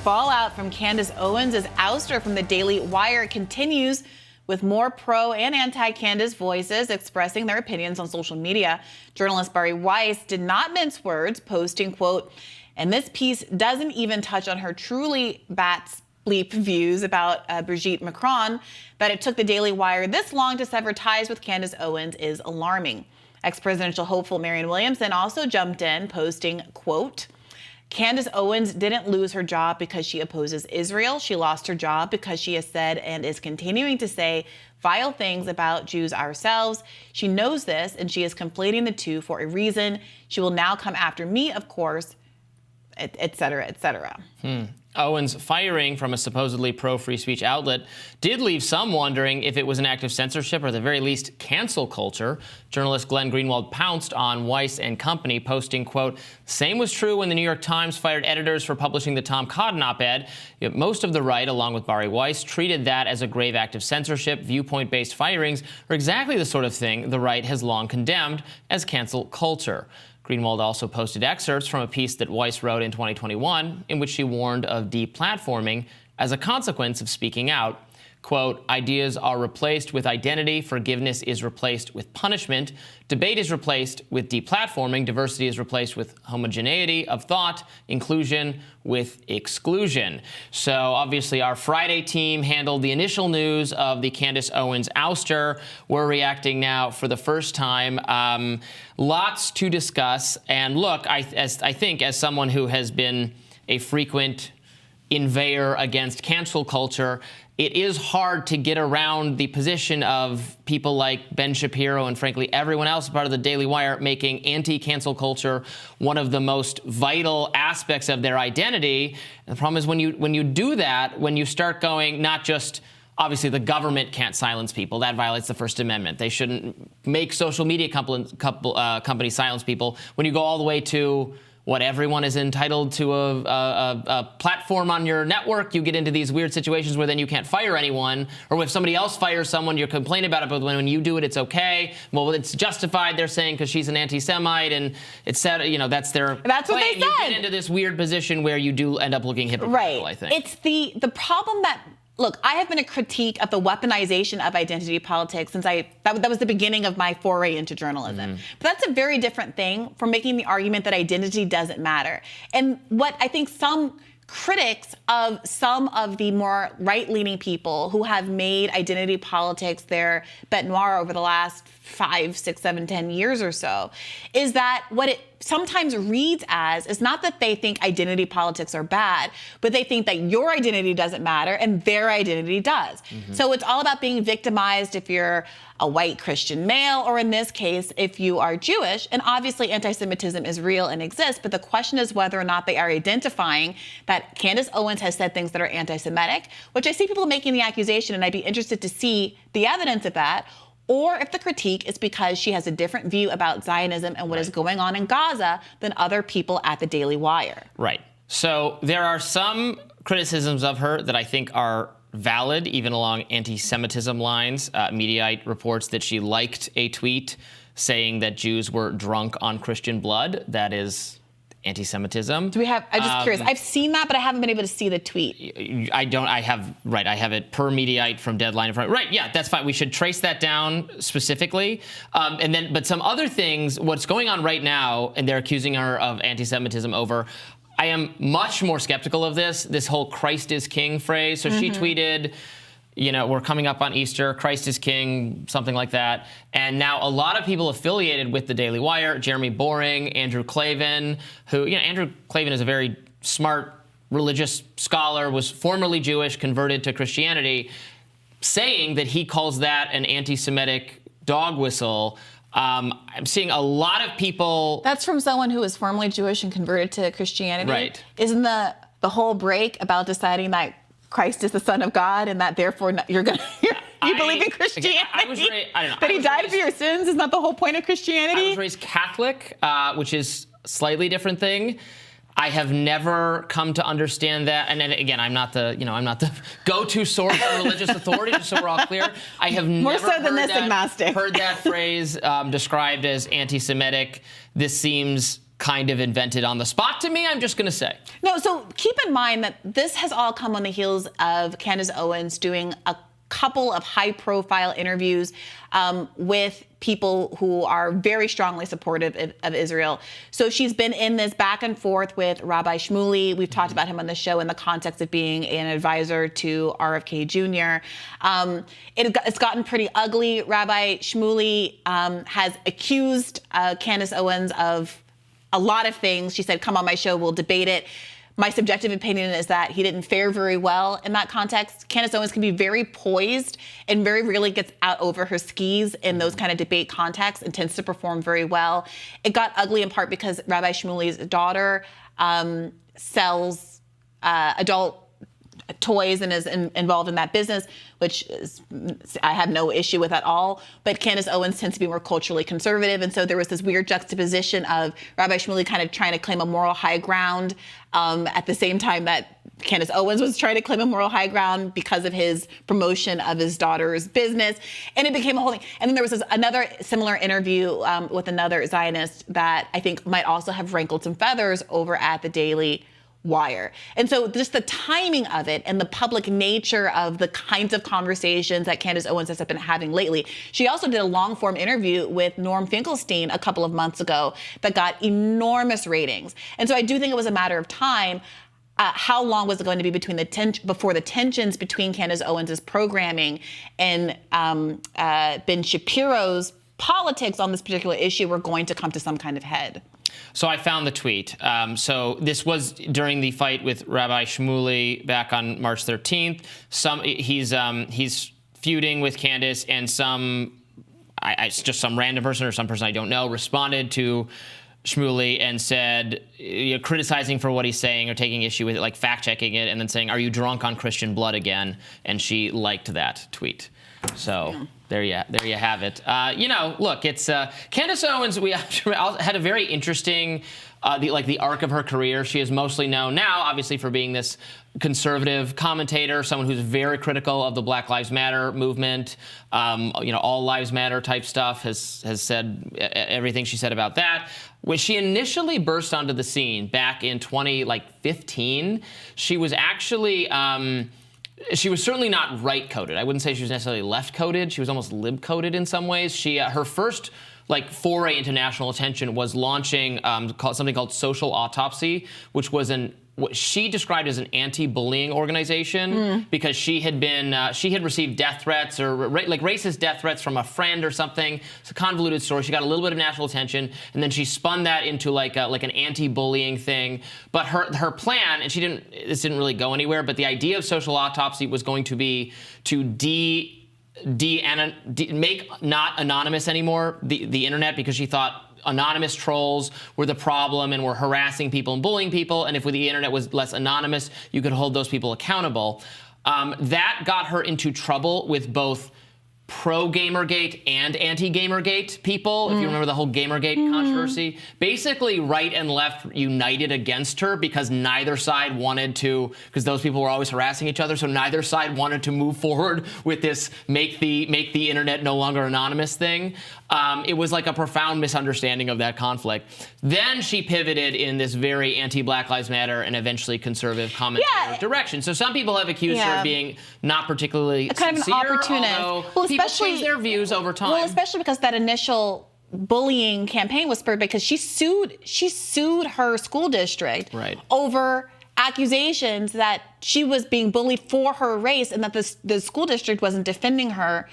fallout from Candace Owens' ouster from the Daily Wire continues, with more pro and anti-Candace voices expressing their opinions on social media. Journalist Bari Weiss did not mince words, posting, quote, "And this piece doesn't even touch on her truly bat's bleep views about Brigitte Macron. That it took the Daily Wire this long to sever ties with Candace Owens is alarming." Ex-presidential hopeful Marianne Williamson also jumped in, posting, quote, "Candace Owens didn't lose her job because she opposes Israel. She lost her job because she has said and is continuing to say vile things about Jews ourselves. She knows this, and she is conflating the two for a reason. She will now come after me, of course," et cetera, et cetera. Owens' firing from a supposedly pro-free speech outlet did leave some wondering if it was an act of censorship or at the very least cancel culture. Journalist Glenn Greenwald pounced on Weiss and company, posting, quote, "Same was true when the New York Times fired editors for publishing the Tom Cotton op-ed. Yet most of the right, along with Bari Weiss, treated that as a grave act of censorship. Viewpoint-based firings are exactly the sort of thing the right has long condemned as cancel culture." Greenwald also posted excerpts from a piece that Weiss wrote in 2021 in which she warned of deplatforming as a consequence of speaking out. Quote, "Ideas are replaced with identity. Forgiveness is replaced with punishment. Debate is replaced with deplatforming. Diversity is replaced with homogeneity of thought. Inclusion with exclusion." So obviously our Friday team handled the initial news of the Candace Owens ouster. We're reacting now for the first time. Lots to discuss. And look, I think as someone who has been a frequent inveyor against cancel culture, it is hard to get around the position of people like Ben Shapiro and, frankly, everyone else part of the Daily Wire making anti-cancel culture one of the most vital aspects of their identity. And the problem is when you do that, when you start going not just obviously the government can't silence people, that violates the First Amendment. They shouldn't make social media companies silence people. When you go all the way to what everyone is entitled to a platform on your network, you get into these weird situations where then you can't fire anyone, or if somebody else fires someone, you're complaining about it, but when you do it, it's okay. Well, it's justified, they're saying, because she's an anti-Semite, and it's said, you know, that's their That's what they said. You get into this weird position where you do end up looking hypocritical, I think. It's the problem that, look, I have been a critique of the weaponization of identity politics since that was the beginning of my foray into journalism. But that's a very different thing from making the argument that identity doesn't matter. And what I think some critics of some of the more right-leaning people who have made identity politics their bête noire over the last 5, 6, 7, 10 years or so, is that what it sometimes reads as is not that they think identity politics are bad, but they think that your identity doesn't matter and their identity does. So it's all about being victimized if you're a white Christian male, or in this case, if you are Jewish. And obviously anti-Semitism is real and exists, but the question is whether or not they are identifying that Candace Owens has said things that are anti-Semitic, which I see people making the accusation, and I'd be interested to see the evidence of that, or if the critique is because she has a different view about Zionism and what is going on in Gaza than other people at the Daily Wire. Right. So there are some criticisms of her that I think are valid, even along anti-Semitism lines. Mediaite reports that she liked a tweet saying that Jews were drunk on Christian blood. That is anti-Semitism. Do we have, I'm just curious, I've seen that, but I haven't been able to see the tweet. I have it per Mediaite from Deadline. Right, yeah, that's fine. We should trace that down specifically. But some other things, what's going on right now, and they're accusing her of anti-Semitism over, I am much more skeptical of this whole Christ is King phrase. So she tweeted, you know, we're coming up on Easter, Christ is King, something like that. And now a lot of people affiliated with the Daily Wire, Jeremy Boring, Andrew Klavan, who, you know, Andrew Klavan is a very smart religious scholar, was formerly Jewish, converted to Christianity, saying that he calls that an anti-Semitic dog whistle. I'm seeing a lot of people. That's from someone who was formerly Jewish and converted to Christianity. Right. Isn't the whole break about deciding that Christ is the Son of God and that therefore you believe in Christianity? I was raised, I don't know. That he died for your sins? Isn't that the whole point of Christianity? I was raised Catholic, which is a slightly different thing. I have never come to understand that. And then again, I'm not the go-to source on religious authority, just so we're all clear. I have More so than this agnostic. heard that phrase described as anti-Semitic. This seems kind of invented on the spot to me, I'm just going to say. No, so keep in mind that this has all come on the heels of Candace Owens doing a couple of high-profile interviews with people who are very strongly supportive of Israel. So she's been in this back and forth with Rabbi Shmuley. We've talked about him on the show in the context of being an advisor to RFK Jr. It's gotten pretty ugly. Rabbi Shmuley has accused Candace Owens of a lot of things. She said, come on my show, we'll debate it. My subjective opinion is that he didn't fare very well in that context. Candace Owens can be very poised and very rarely gets out over her skis in those kind of debate contexts and tends to perform very well. It got ugly in part because Rabbi Shmuley's daughter sells adult toys and is involved in that business, which I have no issue with at all. But Candace Owens tends to be more culturally conservative. And so there was this weird juxtaposition of Rabbi Shmuley kind of trying to claim a moral high ground at the same time that Candace Owens was trying to claim a moral high ground because of his promotion of his daughter's business. And it became a whole thing. And then there was another similar interview with another Zionist that I think might also have rankled some feathers over at the Daily Wire. And so just the timing of it and the public nature of the kinds of conversations that Candace Owens has been having lately. She also did a long form interview with Norm Finkelstein a couple of months ago that got enormous ratings. And so I do think it was a matter of time. How long was it going to be before the tensions between Candace Owens' programming and Ben Shapiro's politics on this particular issue were going to come to some kind of head? So I found the tweet. So this was during the fight with Rabbi Shmuley back on March 13th. He's feuding with Candace, and just some random person or some person I don't know responded to Shmuley and said, criticizing for what he's saying or taking issue with it, like fact checking it, and then saying, "Are you drunk on Christian blood again?" And she liked that tweet. So there you have it. Look, it's Candace Owens. We had a very interesting, the arc of her career. She is mostly known now, obviously, for being this conservative commentator, someone who's very critical of the Black Lives Matter movement. All lives matter type stuff. Has said everything she said about that. When she initially burst onto the scene back in 2015, she was actually. She was certainly not right-coded. I wouldn't say she was necessarily left-coded. She was almost lib-coded in some ways. Her first foray into national attention was launching something called Social Autopsy, which was what she described as an anti-bullying organization because she had received death threats or racist death threats from a friend or something. It's a convoluted story. She got a little bit of national attention, and then she spun that into an anti-bullying thing. But her plan, and this didn't really go anywhere, but the idea of Social Autopsy was going to be to make not anonymous anymore the internet, because she thought anonymous trolls were the problem and were harassing people and bullying people. And if the internet was less anonymous, you could hold those people accountable. That got her into trouble with both pro-Gamergate and anti-Gamergate people, if you remember the whole Gamergate controversy. Basically, right and left united against her because neither side wanted to, because those people were always harassing each other, so neither side wanted to move forward with this make the internet no longer anonymous thing. It was like a profound misunderstanding of that conflict. Then she pivoted in this very anti-Black Lives Matter and eventually conservative commentator direction. So some people have accused her of being not particularly kind of an opportunist. Well, people change their views over time. Well, especially because that initial bullying campaign was spurred because she sued her school district over accusations that she was being bullied for her race and that the school district wasn't defending her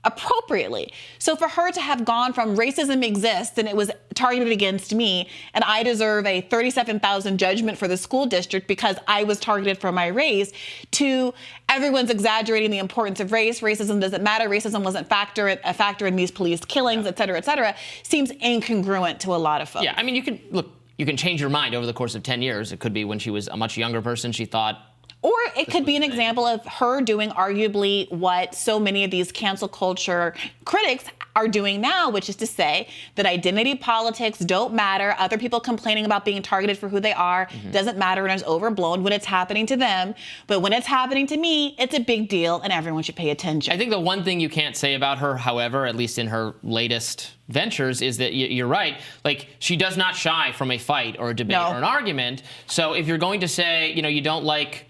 appropriately. So for her to have gone from racism exists and it was targeted against me and I deserve a $37,000 judgment for the school district because I was targeted for my race, to everyone's exaggerating the importance of race, racism doesn't matter, racism wasn't a factor in these police killings, et cetera, seems incongruent to a lot of folks. Yeah, I mean, you can change your mind over the course of 10 years. It could be when she was a much younger person, she thought Or it could be an example of her doing arguably what so many of these cancel culture critics are doing now, which is to say that identity politics don't matter. Other people complaining about being targeted for who they are doesn't matter and is overblown when it's happening to them. But when it's happening to me, it's a big deal and everyone should pay attention. I think the one thing you can't say about her, however, at least in her latest ventures, is that you're right. Like, she does not shy from a fight or a debate or an argument. So if you're going to say, you don't like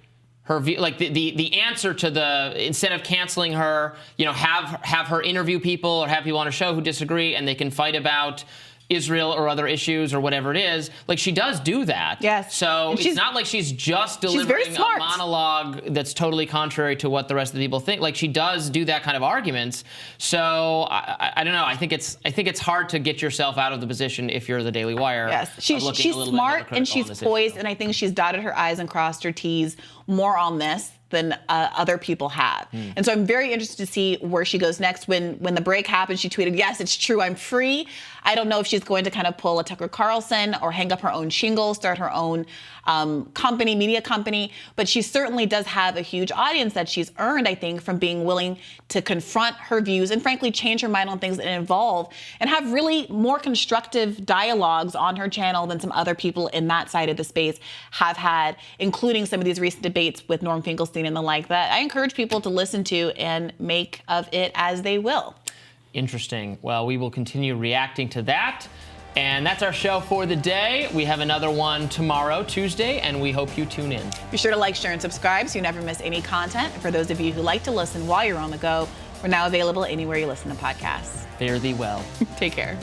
her view, like the answer to instead of canceling her, have her interview people or have people on her show who disagree and they can fight about Israel or other issues or whatever it is. Like, she does do that. Yes. So it's not like she's just delivering a monologue that's totally contrary to what the rest of the people think. Like, she does do that kind of arguments. So I don't know. I think it's hard to get yourself out of the position if you're the Daily Wire. Yes. She's smart and she's poised, and I think she's dotted her I's and crossed her T's more on this than other people have. And so I'm very interested to see where she goes next. When the break happened, she tweeted, "Yes, it's true, I'm free." I don't know if she's going to kind of pull a Tucker Carlson or hang up her own shingle, start her own media company, but she certainly does have a huge audience that she's earned, I think, from being willing to confront her views and frankly change her mind on things that involve and have really more constructive dialogues on her channel than some other people in that side of the space have had, including some of these recent debates with Norm Finkelstein and the like, that I encourage people to listen to and make of it as they will. Interesting. Well, we will continue reacting to that. And that's our show for the day. We have another one tomorrow, Tuesday, and we hope you tune in. Be sure to like, share, and subscribe so you never miss any content. And for those of you who like to listen while you're on the go, we're now available anywhere you listen to podcasts. Fare thee well. Take care.